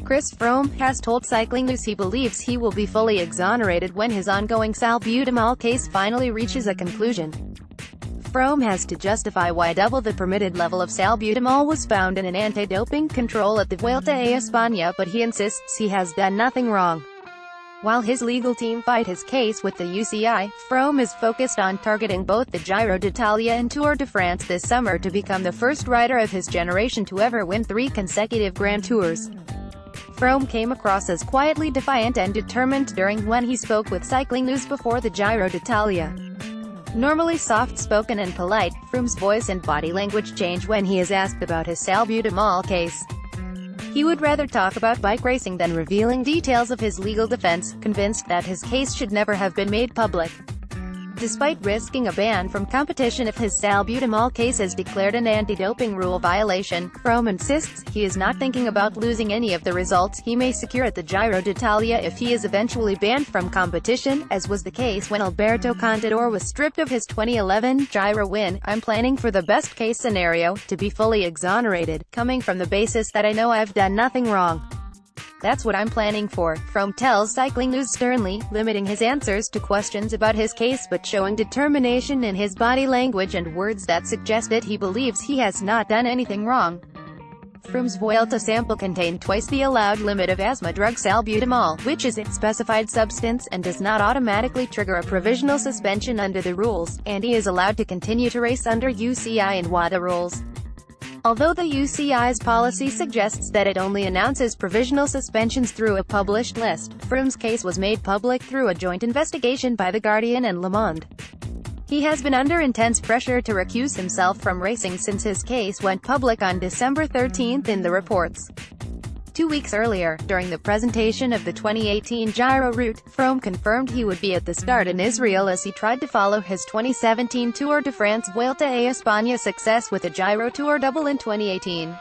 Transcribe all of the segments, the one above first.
Chris Froome, has told Cyclingnews he believes he will be fully exonerated when his ongoing salbutamol case finally reaches a conclusion. Froome has to justify why double the permitted level of salbutamol was found in an anti-doping control at the Vuelta a España, but he insists he has done nothing wrong. While his legal team fight his case with the UCI, Froome is focused on targeting both the Giro d'Italia and Tour de France this summer to become the first rider of his generation to ever win 3 consecutive Grand Tours. Froome came across as quietly defiant and determined when he spoke with Cyclingnews before the Giro d'Italia. Normally soft-spoken and polite, Froome's voice and body language change when he is asked about his salbutamol case. He would rather talk about bike racing than revealing details of his legal defense, convinced that his case should never have been made public. Despite risking a ban from competition if his salbutamol case is declared an anti-doping rule violation, Froome insists he is not thinking about losing any of the results he may secure at the Giro d'Italia if he is eventually banned from competition, as was the case when Alberto Contador was stripped of his 2011 Giro win. I'm planning for the best-case scenario, to be fully exonerated, coming from the basis that I know I've done nothing wrong. That's what I'm planning for, Froome tells Cyclingnews sternly, limiting his answers to questions about his case but showing determination in his body language and words that suggested he believes he has not done anything wrong. Froome's Vuelta sample contained twice the allowed limit of asthma drug salbutamol, which is its specified substance and does not automatically trigger a provisional suspension under the rules, and he is allowed to continue to race under UCI and WADA rules. Although the UCI's policy suggests that it only announces provisional suspensions through a published list, Froome's case was made public through a joint investigation by The Guardian and Le Monde. He has been under intense pressure to recuse himself from racing since his case went public on December 13 in the reports. 2 weeks earlier, during the presentation of the 2018 Giro route, Froome confirmed he would be at the start in Israel as he tried to follow his 2017 Tour de France Vuelta a España success with a Giro Tour double in 2018.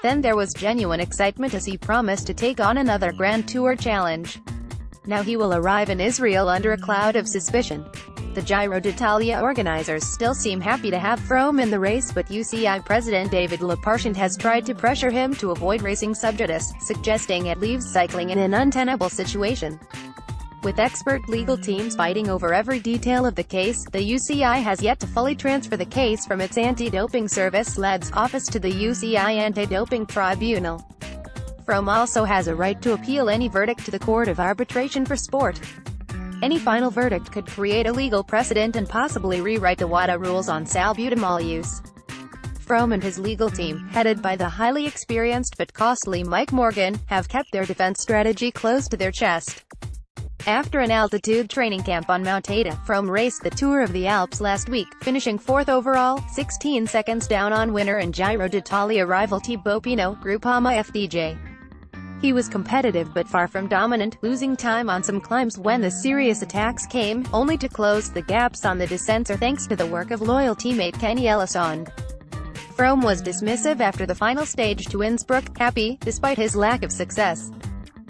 Then there was genuine excitement as he promised to take on another Grand Tour challenge. Now he will arrive in Israel under a cloud of suspicion. The Giro d'Italia organizers still seem happy to have Froome in the race, but UCI President David Leparchant has tried to pressure him to avoid racing subjudice, suggesting it leaves cycling in an untenable situation. With expert legal teams fighting over every detail of the case, the UCI has yet to fully transfer the case from its anti-doping service LED's office to the UCI Anti-Doping Tribunal. Froome also has a right to appeal any verdict to the Court of Arbitration for Sport. Any final verdict could create a legal precedent and possibly rewrite the WADA rules on salbutamol use. Froome and his legal team, headed by the highly experienced but costly Mike Morgan, have kept their defense strategy close to their chest. After an altitude training camp on Mount Ada, Froome raced the Tour of the Alps last week, finishing 4th overall, 16 seconds down on winner and Giro d'Italia rival Thibaut Pinot, Groupama FDJ. He was competitive but far from dominant, losing time on some climbs when the serious attacks came, only to close the gaps on the descents thanks to the work of loyal teammate Kenny Elissonde. Froome was dismissive after the final stage to Innsbruck, happy, despite his lack of success.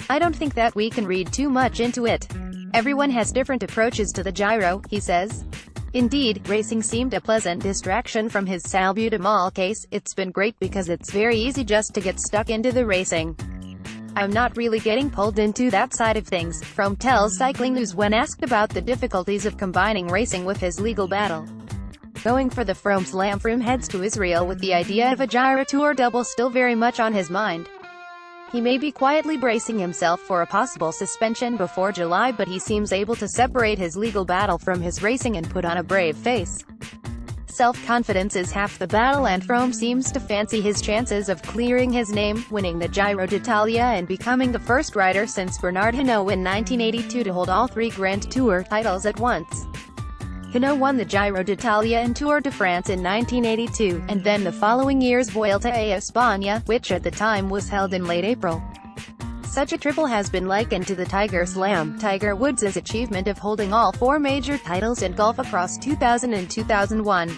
I don't think that we can read too much into it. Everyone has different approaches to the Giro, he says. Indeed, racing seemed a pleasant distraction from his salbutamol case. It's been great because it's very easy just to get stuck into the racing. I'm not really getting pulled into that side of things, Froome tells Cyclingnews when asked about the difficulties of combining racing with his legal battle. Going for the Froome Slam, Froome heads to Israel with the idea of a Giro Tour double still very much on his mind. He may be quietly bracing himself for a possible suspension before July, but he seems able to separate his legal battle from his racing and put on a brave face. Self-confidence is half the battle, and Froome seems to fancy his chances of clearing his name, winning the Giro d'Italia and becoming the first rider since Bernard Hinault in 1982 to hold all 3 Grand Tour titles at once. Hinault won the Giro d'Italia and Tour de France in 1982, and then the following year's Vuelta a España, which at the time was held in late April. Such a triple has been likened to the Tiger Slam, Tiger Woods' achievement of holding all 4 major titles in golf across 2000 and 2001.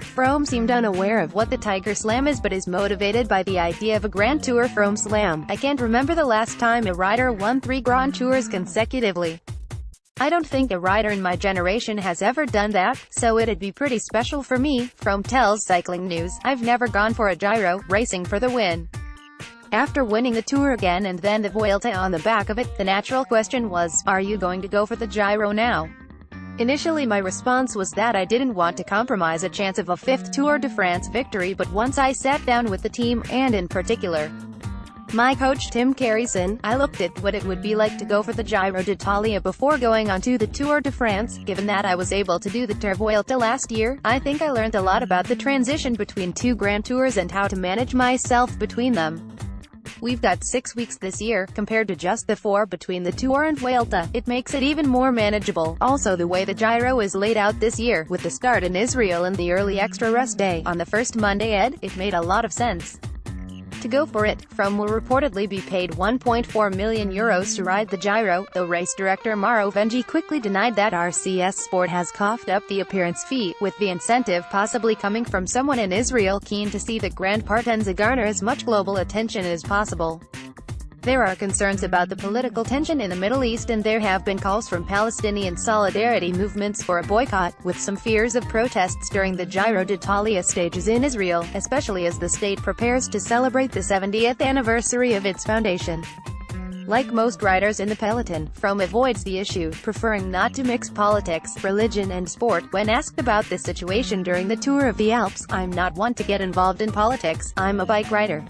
Froome seemed unaware of what the Tiger Slam is but is motivated by the idea of a Grand Tour Froome Slam. I can't remember the last time a rider won 3 Grand Tours consecutively. I don't think a rider in my generation has ever done that, so it'd be pretty special for me, Froome tells Cyclingnews. I've never gone for a Giro, racing for the win. After winning the Tour again and then the Vuelta on the back of it, the natural question was, are you going to go for the Giro now? Initially my response was that I didn't want to compromise a chance of a 5th Tour de France victory, but once I sat down with the team, and in particular my coach Tim Carrison, I looked at what it would be like to go for the Giro d'Italia before going on to the Tour de France. Given that I was able to do the Vuelta last year, I think I learned a lot about the transition between two Grand Tours and how to manage myself between them. We've got 6 weeks this year, compared to just the 4 between the Tour and Vuelta. It makes it even more manageable. Also, the way the Giro is laid out this year, with the start in Israel and the early extra rest day on the first Monday it made a lot of sense to go for it. Froome will reportedly be paid €1.4 million to ride the Giro, though race director Mauro Vengi quickly denied that. RCS Sport has coughed up the appearance fee, with the incentive possibly coming from someone in Israel keen to see the Grand Partenza garner as much global attention as possible. There are concerns about the political tension in the Middle East, and there have been calls from Palestinian solidarity movements for a boycott, with some fears of protests during the Giro d'Italia stages in Israel, especially as the state prepares to celebrate the 70th anniversary of its foundation. Like most riders in the peloton, Froome avoids the issue, preferring not to mix politics, religion and sport. When asked about this situation during the Tour of the Alps, "I'm not one to get involved in politics, I'm a bike rider.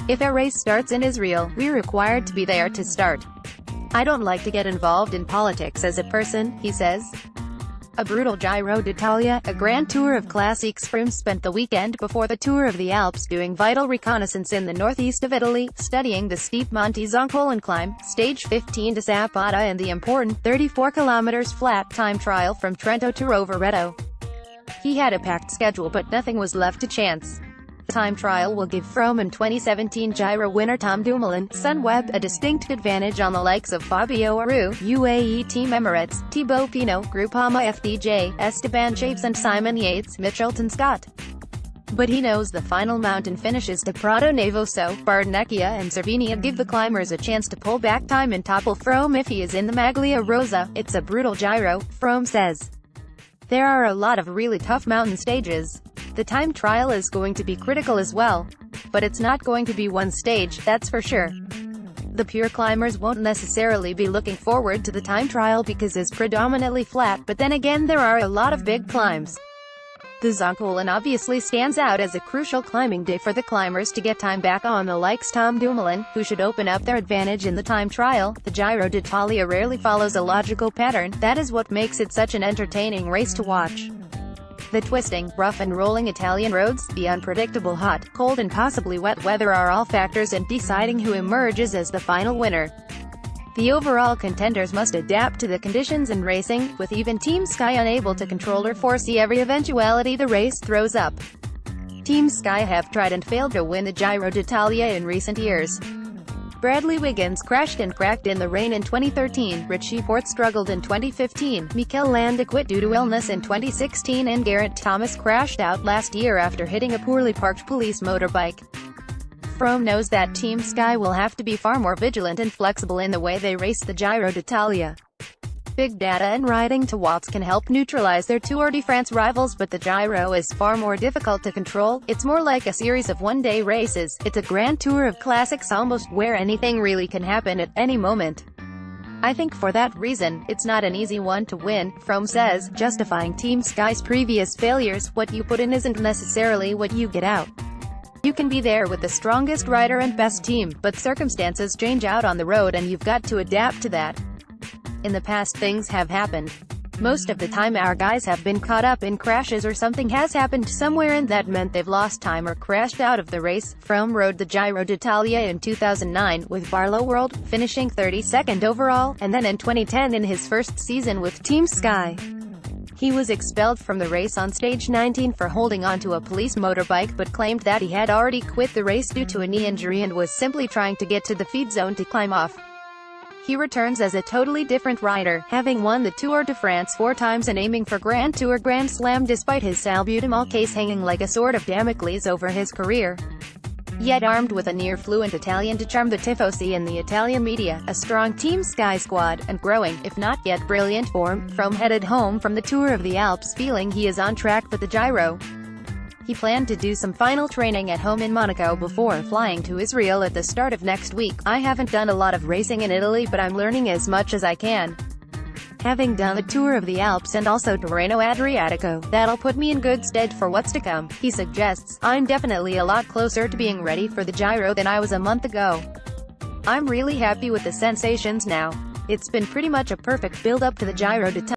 If a race starts in Israel, we're required to be there to start. I don't like to get involved in politics as a person," he says. A brutal Giro d'Italia, a Grand Tour of Classics. Froome spent the weekend before the Tour of the Alps doing vital reconnaissance in the northeast of Italy, studying the steep Monte Zoncolan climb, stage 15 to Zapata, and the important 34 km flat time trial from Trento to Rovereto. He had a packed schedule, but nothing was left to chance. The time trial will give Froome and 2017 Giro winner Tom Dumoulin, Sunweb, a distinct advantage on the likes of Fabio Aru, UAE Team Emirates, Thibaut Pinot, Groupama FDJ, Esteban Chaves and Simon Yates, Mitchelton Scott. But he knows the final mountain finishes to Prato Nevoso, Bardnecchia and Cervinia give the climbers a chance to pull back time and topple Froome if he is in the Maglia Rosa. It's a brutal Giro, Froome says. There are a lot of really tough mountain stages. The time trial is going to be critical as well. But it's not going to be one stage, that's for sure. The pure climbers won't necessarily be looking forward to the time trial because it's predominantly flat, but then again there are a lot of big climbs. The Zoncolan obviously stands out as a crucial climbing day for the climbers to get time back on the likes Tom Dumoulin, who should open up their advantage in the time trial. The Giro d'Italia rarely follows a logical pattern. That is what makes it such an entertaining race to watch. The twisting, rough and rolling Italian roads, the unpredictable hot, cold and possibly wet weather are all factors in deciding who emerges as the final winner. The overall contenders must adapt to the conditions and racing, with even Team Sky unable to control or foresee every eventuality the race throws up. Team Sky have tried and failed to win the Giro d'Italia in recent years. Bradley Wiggins crashed and cracked in the rain in 2013, Richie Porte struggled in 2015, Mikel Landa quit due to illness in 2016, and Geraint Thomas crashed out last year after hitting a poorly parked police motorbike. Froome knows that Team Sky will have to be far more vigilant and flexible in the way they race the Giro d'Italia. Big data and riding to watts can help neutralize their Tour de France rivals, but the Giro is far more difficult to control. It's more like a series of one-day races. It's a Grand Tour of Classics almost, where anything really can happen at any moment. I think for that reason, it's not an easy one to win, Froome says, justifying Team Sky's previous failures. What you put in isn't necessarily what you get out. You can be there with the strongest rider and best team, but circumstances change out on the road and you've got to adapt to that. In the past things have happened. Most of the time our guys have been caught up in crashes or something has happened somewhere and that meant they've lost time or crashed out of the race. Froome rode the Giro d'Italia in 2009 with Barlow World, finishing 32nd overall, and then in 2010 in his first season with Team Sky. He was expelled from the race on stage 19 for holding onto a police motorbike, but claimed that he had already quit the race due to a knee injury and was simply trying to get to the feed zone to climb off. He returns as a totally different rider, having won the Tour de France 4 times and aiming for Grand Tour Grand Slam despite his salbutamol case hanging like a sword of Damocles over his career. Yet armed with a near-fluent Italian to charm the tifosi and the Italian media, a strong Team Sky squad, and growing, if not yet brilliant form, Froome headed home from the Tour of the Alps feeling he is on track for the Giro. He planned to do some final training at home in Monaco before flying to Israel at the start of next week. I haven't done a lot of racing in Italy, but I'm learning as much as I can. Having done a tour of the Alps and also Tirreno Adriatico, that'll put me in good stead for what's to come, he suggests. I'm definitely a lot closer to being ready for the Giro than I was a month ago. I'm really happy with the sensations now. It's been pretty much a perfect build-up to the Giro d'Italia.